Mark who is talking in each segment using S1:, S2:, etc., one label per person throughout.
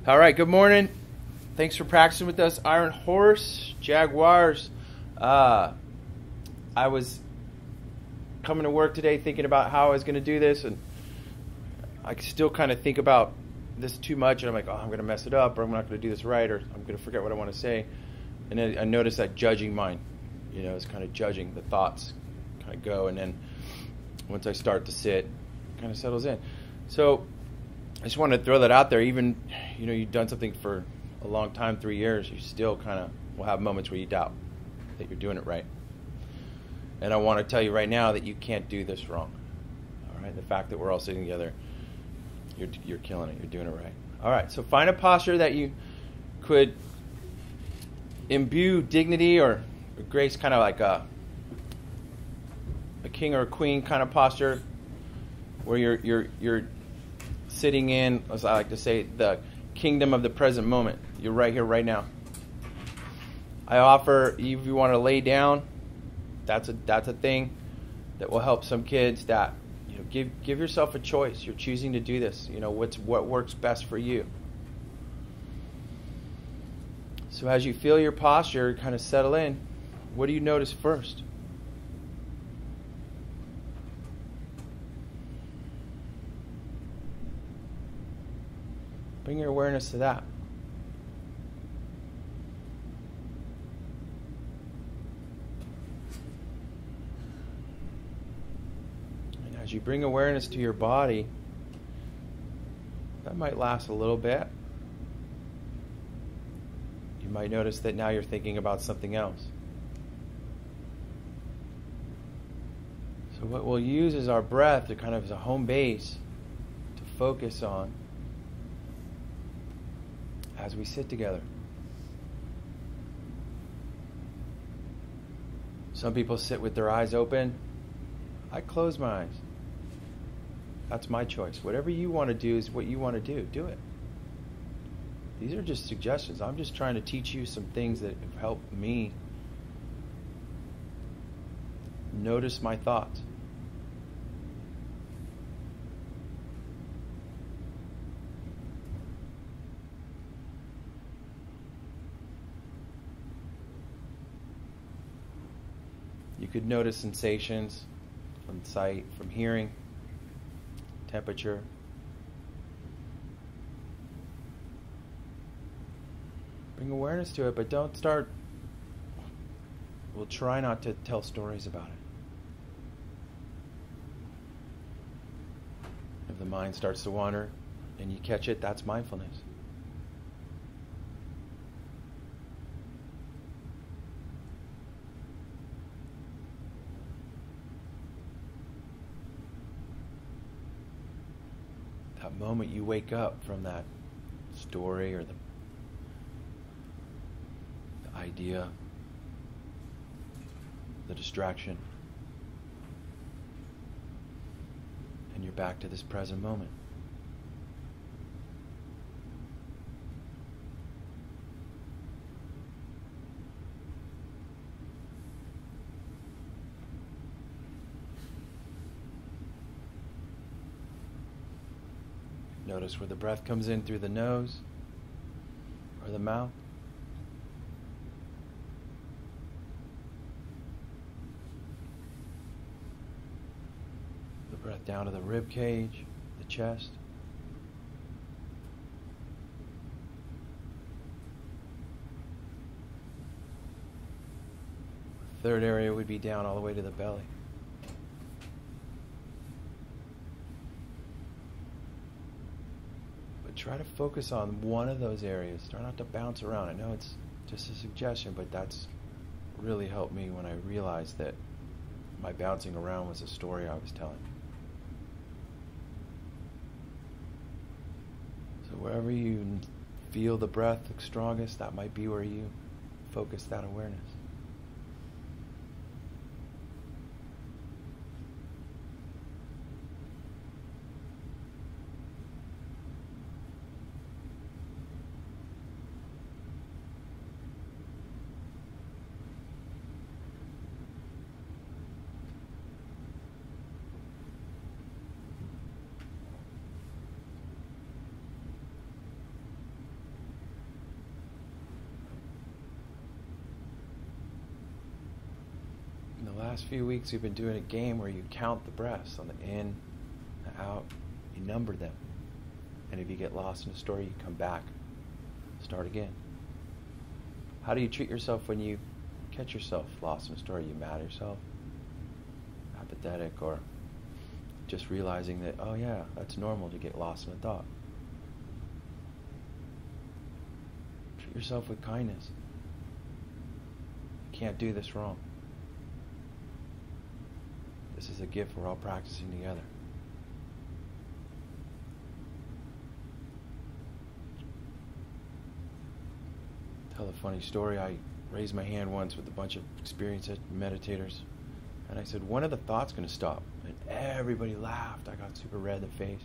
S1: All right, good morning. Thanks for practicing with us. Iron Horse, Jaguars. I was coming to work today thinking about how I was going to do this, and I still kind of think about this too much, and I'm like, oh, I'm going to mess it up, or I'm not going to do this right, or I'm going to forget what I want to say. And then I noticed that judging mind, it's kind of judging the thoughts kind of go, and then once I start to sit, it kind of settles in. So I just want to throw that out there. Even, you've done something for a long time, 3 years, you still kind of will have moments where you doubt that you're doing it right. And I want to tell you right now that you can't do this wrong. All right, the fact that we're all sitting together, you're killing it. You're doing it right. All right, so find a posture that you could imbue dignity or grace, kind of like a king or a queen kind of posture, where you're sitting in, as I like to say, the kingdom of the present moment. You're right here, right now. I offer, if you want to lay down, that's a thing that will help some kids. That give yourself a choice. You're choosing to do this. What works best for you. So as you feel your posture kind of settle in, what do you notice first? Bring your awareness to that. And as you bring awareness to your body, that might last a little bit. You might notice that now you're thinking about something else. So what we'll use is our breath to kind of as a home base to focus on as we sit together. Some people sit with their eyes open. I close my eyes. That's my choice. Whatever you want to do is what you want to do. Do it. These are just suggestions. I'm just trying to teach you some things that have helped me notice my thoughts. You could notice sensations from sight, from hearing, temperature. Bring awareness to it, but don't start. We'll try not to tell stories about it. If the mind starts to wander and you catch it, that's mindfulness. That moment you wake up from that story or the idea, the distraction, and you're back to this present moment. Notice where the breath comes in through the nose or the mouth. The breath down to the rib cage, the chest. The third area would be down all the way to the belly. Try to focus on one of those areas. Try not to bounce around. I know it's just a suggestion, but that's really helped me when I realized that my bouncing around was a story I was telling. So wherever you feel the breath strongest, that might be where you focus that awareness. Last few weeks we've been doing a game where you count the breaths on the in, the out, you number them. And if you get lost in a story, you come back, start again. How do you treat yourself when you catch yourself lost in a story? You mad at yourself, apathetic, or just realizing that, oh yeah, that's normal to get lost in a thought. Treat yourself with kindness. You can't do this wrong. This is a gift we're all practicing together. Tell a funny story. I raised my hand once with a bunch of experienced meditators, and I said, when are the thoughts going to stop? And everybody laughed. I got super red in the face.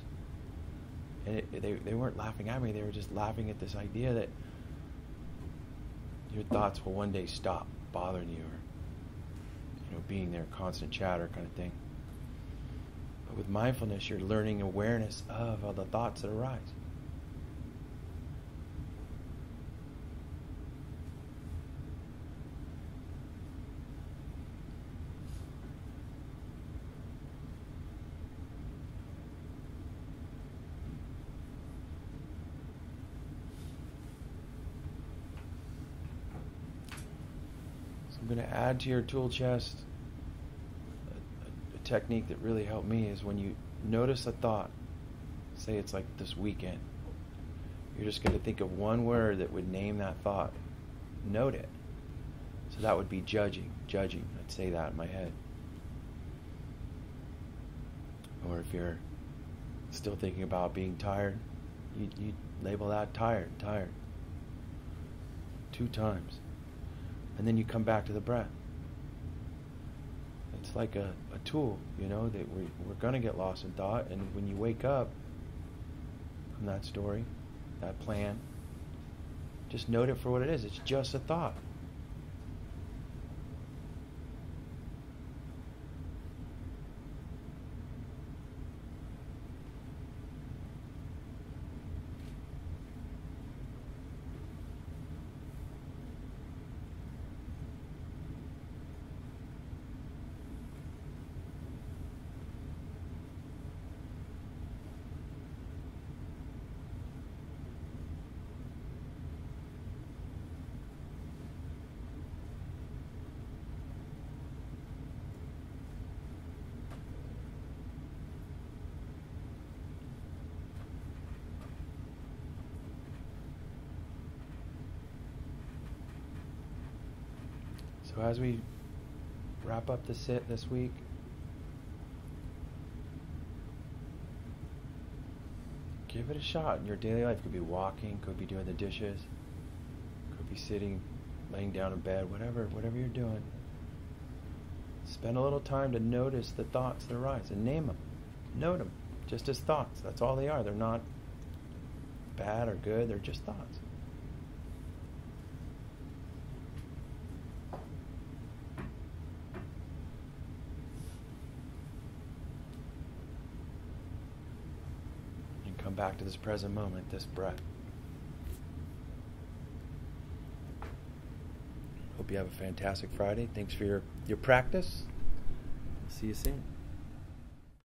S1: And they weren't laughing at me. They were just laughing at this idea that your thoughts will one day stop bothering you, or being there, constant chatter kind of thing. But with mindfulness, you're learning awareness of all the thoughts that arise. I'm going to add to your tool chest a technique that really helped me is when you notice a thought, say it's like this weekend, you're just going to think of one word that would name that thought. Note it. So that would be judging. I'd say that in my head. Or if you're still thinking about being tired, you label that tired. 2 times. And then you come back to the breath. It's like a tool, that we're going to get lost in thought. And when you wake up from that story, that plan, just note it for what it is. It's just a thought. So as we wrap up the sit this week, give it a shot in your daily life. Could be walking, could be doing the dishes, could be sitting, laying down in bed, whatever you're doing. Spend a little time to notice the thoughts that arise and name them. Note them just as thoughts. That's all they are. They're not bad or good. They're just thoughts. Come back to this present moment, this breath. Hope you have a fantastic Friday. Thanks for your practice. See you soon.